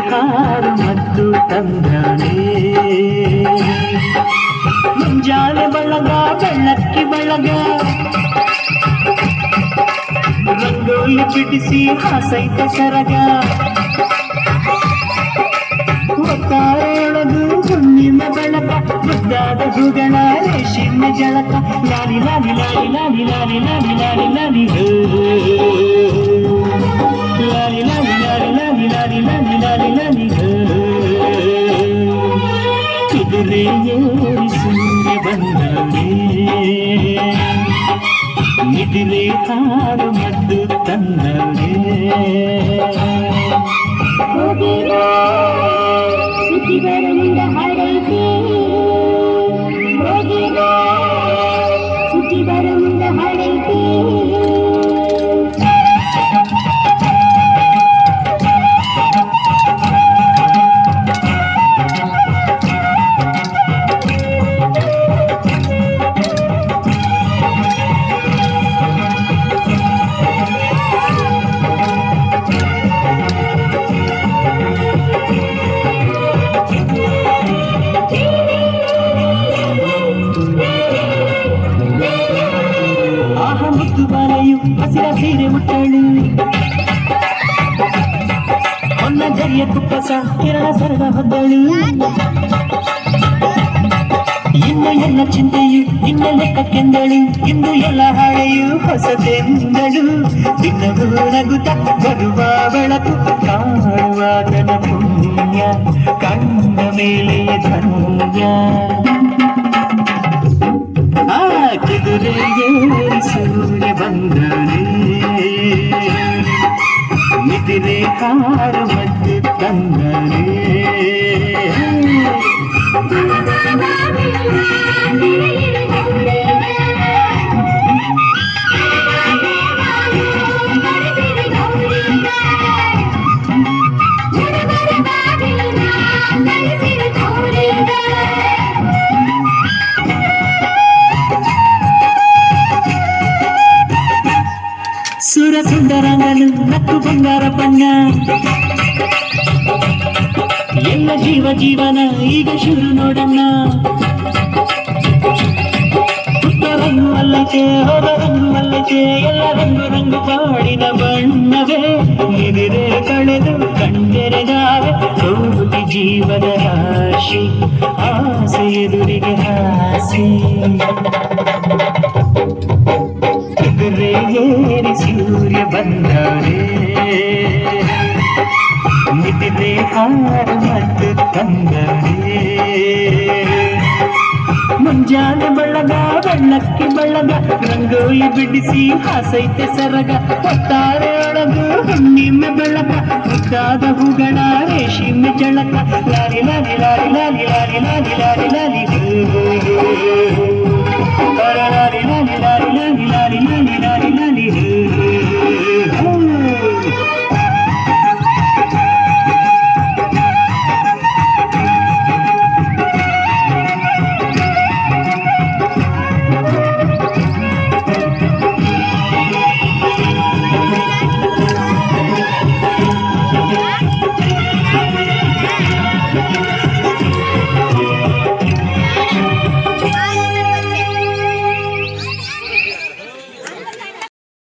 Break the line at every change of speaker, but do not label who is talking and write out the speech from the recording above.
ಹಾರು ಮತ್ತು ತಂದಾನೆ ಮುಂಜಾನೆ ಬಳಗ ಬೆಳ್ಳಕ್ಕಿ ಬಳಗ ರಂಗೋಲಿ ಬಿಡಿಸಿ ಹಾಸೈತ ಸರಗ ಒತ್ತಾರೆಯೊಳಗು ಹುಣ್ಣಿನ ಬೆಳಕ ಮುದ್ದಾದ ಹೂಗಳ ರೇಷಿನ ಜಳಕ ಲಾಲಿ ಲಾಲಿ ಲಾಲಿ ಲಾಲಿ ಲಾಲಿ ಲಾಲಿ ಲಾಲಿ ಲಾಲಿ ಲಾಲಿ ಲಾಲಿ ಲಾಲಿ ಲಾಲಿ ಲಾಲಿ ಲಾಲಿ ಲಾಲಿ ಲಾಲಿ ಕುದುರೆ ಏರಿ ಸೂರ್ಯ ಬಂದವನೇ ನಿದಿರೆ ಹಾಡು ಮದ್ದು ತಂದವನೇ
ಸುದ್ದಿ ಬರಲಿಲ್ಲ ಹಾಡೈತೆ ಹೋಗಿಲ್ಲ ಸುದ್ದಿ ಬರಲಿಲ್ಲ ಹಾಡೈತೆ
ಹಸಿರ ಸೀರೆ ಮುಟ್ಟಳು ಹೊನ್ನ ಜರಿಯ ಕುಪ್ಪಸ ಕಿರಣ ಸರದ ಹೊದ್ದಳು ಇನ್ನು ಎಲ್ಲ ಚಿಂತೆಯು ಇನ್ನ ಲೆಕ್ಕಕ್ಕೆಂದಳು ಇಂದು ಎಲ್ಲ ಹಾಳೆಯು ಹೊಸತೆಂದಳು ದಿನವೂ ನಗುತ್ತ ಬರುವ ಬೆಳಕು ಕಾಣುವಾತನ ಪುಣ್ಯ ಕಣ್ಣ ಮೇಲೆ ಧನ್ಯ ಕುದುರೆಗೆ ಸೂರ್ಯ ಬಂದನೆ ನಿದಿರೆ ಹಾಡು ಮತ್ತು ತಂದನೆ ಸುರ ಸುಂದರಂಗನು ನಕ್ಕು ಬಂಗಾರ ಬಣ್ಣ ಎಲ್ಲ ಜೀವ ಜೀವನ ಈಗ ಶುರು ನೋಡಣ್ಣ ಪುಟ್ಟರಂಗು ಅಲ್ಲೈತೆ ಹೊರರಂಗು ಅಲ್ಲೈತೆ ಎಲ್ಲ ರಂಗು ರಂಗು ಕಾಡಿನ ಬಣ್ಣವೇ ನಿದಿರೆ ಕಳೆದು ಕಣ್ಣೆರೆದಾವೆ ಕೋಟಿ ಜೀವನ ರಾಶಿ ಆಸೆ ಎದುರಿಗೆ ಹಾಸಿ ಕುದುರೆ ಏರಿ ಸೂರ್ಯ ಬಂದವನೇ ನಿದಿರೆ ಹಾಡು ಮತ್ತು ತಂದವನೇ ಮುಂಜಾನೆ ಬಳಗ ಬೆಳ್ಳಕ್ಕಿ ಬಳಗ ರಂಗೋಲಿ ಬಿಡಿಸಿ ಹಾಸೈತೆ ಸರಗ ಹೊತ್ತಾರೆ ಒಳಗು ಹುಣ್ಣಿಮೆ ಬೆಳಕ ಮುದ್ದಾದ ಹೂಗಳ ರೇಷಿಮೆ ಜಳಕ ಲಾಲಿ ಲಾಲಿ ಲಾಲಿ ಲಾಲಿ ಲಾಲಿ ಲಾಲಿ ಲಾಲಿ ಲಾಲಿ ಲಾಲಿ ಲಾಲಿ ಲಾಲಿ